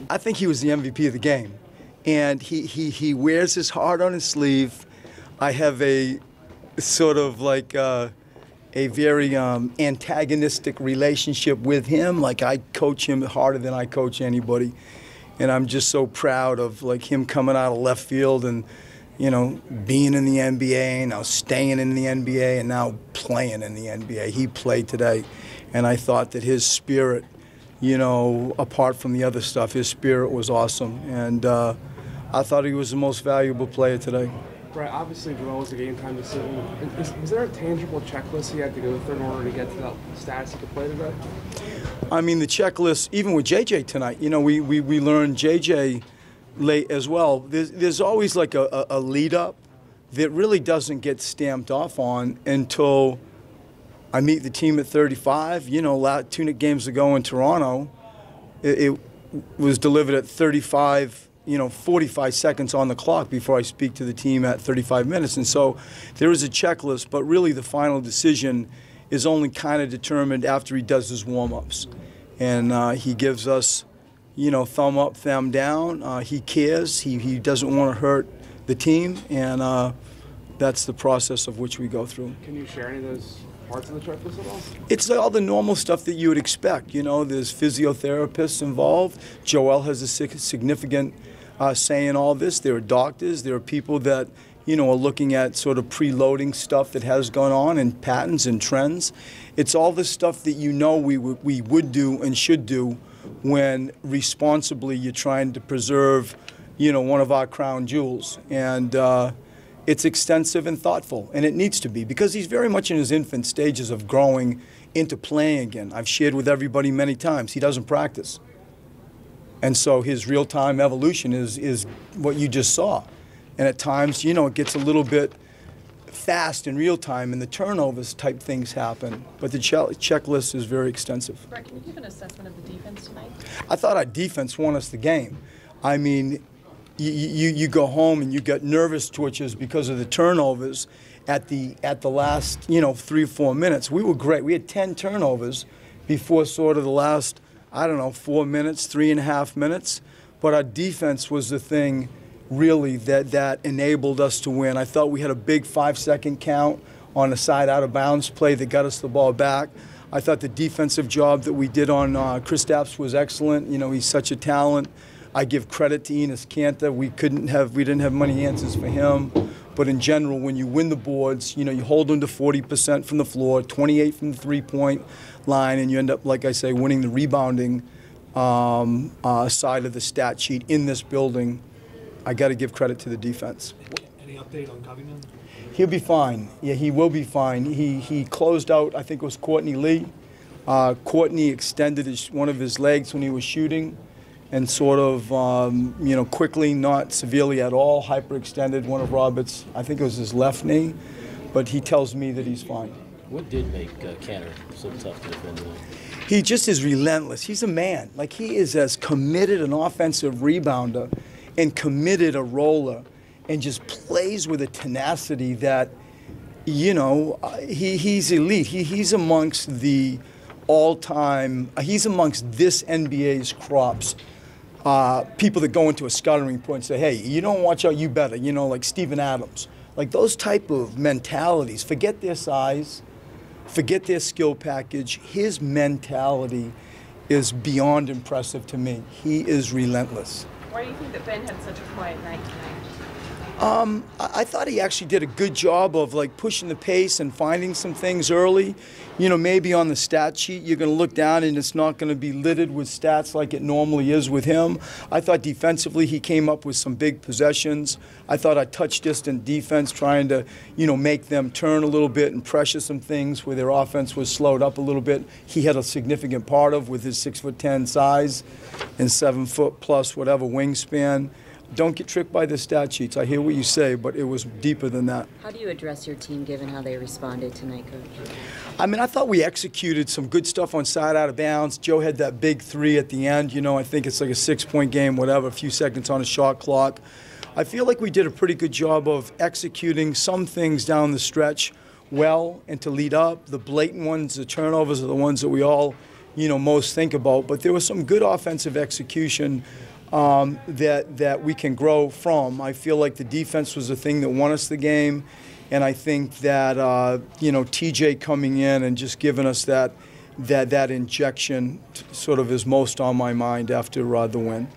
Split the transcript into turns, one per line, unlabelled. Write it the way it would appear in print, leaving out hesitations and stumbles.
I think he was the MVP of the game. And he wears his heart on his sleeve. I have a sort of like a very antagonistic relationship with him. Like, I coach him harder than I coach anybody. And I'm just so proud of like him coming out of left field and, you know, being in the NBA, now staying in the NBA, and now playing in the NBA. He played today. And I thought that his spirit, you know, apart from the other stuff, his spirit was awesome. And I thought he was the most valuable player today.
Right, obviously Joel was a game-time decision. Is there a tangible checklist he had to go through in order to get to that status he could play today?
I mean, the checklist, even with JJ tonight, you know, we learned JJ late as well. There's always like a lead-up that really doesn't get stamped off on until I meet the team at 35. You know, 2 games ago in Toronto, it was delivered at 35, you know, 45 seconds on the clock before I speak to the team at 35 minutes. And so there is a checklist, but really the final decision is only kind of determined after he does his warm-ups. And he gives us, you know, thumb up, thumb down. He cares. He doesn't want to hurt the team, and that's the process of which we go through.
Can you share any of those parts of the checklist at all?
It's all the normal stuff that you would expect. You know, there's physiotherapists involved. Joel has a significant say in all this. There are doctors. There are people that, you know, are looking at sort of preloading stuff that has gone on and patterns and trends. It's all the stuff that you know we would do and should do when responsibly you're trying to preserve, you know, one of our crown jewels. And it's extensive and thoughtful, and it needs to be, because he's very much in his infant stages of growing into playing again. I've shared with everybody many times, he doesn't practice. And so his real-time evolution is what you just saw. And at times, you know, it gets a little bit fast in real time, and the turnovers type things happen. But the checklist is very extensive.
Brett, can you give an assessment of the defense tonight?
I thought our defense won us the game. I mean, you go home and you got nervous twitches because of the turnovers at the last, you know, 3 or 4 minutes. We were great. We had 10 turnovers before sort of the last, I don't know, 4 minutes, 3.5 minutes. But our defense was the thing really that enabled us to win. I thought we had a big 5-second count on a side out of bounds play that got us the ball back. I thought the defensive job that we did on Kristaps was excellent. You know, he's such a talent. I give credit to Enes Kanter. We didn't have many answers for him. But in general, when you win the boards, you know, you hold them to 40% from the floor, 28 from the three-point line, and you end up, like I say, winning the rebounding side of the stat sheet in this building. I got to give credit to the defense.
Any update on Covington?
He'll be fine. Yeah, he will be fine. He closed out, I think it was Courtney Lee. Courtney extended one of his legs when he was shooting, and sort of, you know, quickly, not severely at all, hyperextended one of Roberts', I think it was his left knee, but he tells me that he's fine.
What did make Kanter so tough to defend today?
He just is relentless. He's a man. Like, he is as committed an offensive rebounder and committed a roller, and just plays with a tenacity that, you know, he's elite. He's amongst the all-time, he's amongst this NBA's crops. People that go into a scouting report and say, hey, you don't watch out, you better, you know, like Steven Adams. Like those type of mentalities, forget their size, forget their skill package. His mentality is beyond impressive to me. He is relentless.
Why do you think that Ben had such a quiet night tonight?
I thought he actually did a good job of like pushing the pace and finding some things early. You know, maybe on the stat sheet you're going to look down and it's not going to be littered with stats like it normally is with him. I thought defensively he came up with some big possessions. I thought our touch distant defense, trying to, you know, make them turn a little bit and pressure some things where their offense was slowed up a little bit, he had a significant part of with his 6'10" size and 7+ whatever wingspan. Don't get tricked by the stat sheets. I hear what you say, but it was deeper than that.
How do you address your team given how they responded tonight, Coach?
I mean, I thought we executed some good stuff on side out of bounds. Joe had that big 3 at the end. You know, I think it's like a 6-point game, whatever, a few seconds on a shot clock. I feel like we did a pretty good job of executing some things down the stretch well and to lead up. The blatant ones, the turnovers, are the ones that we all most think about. But there was some good offensive execution that we can grow from. I feel like the defense was the thing that won us the game, and I think that TJ coming in and just giving us that injection sort of is most on my mind after the win.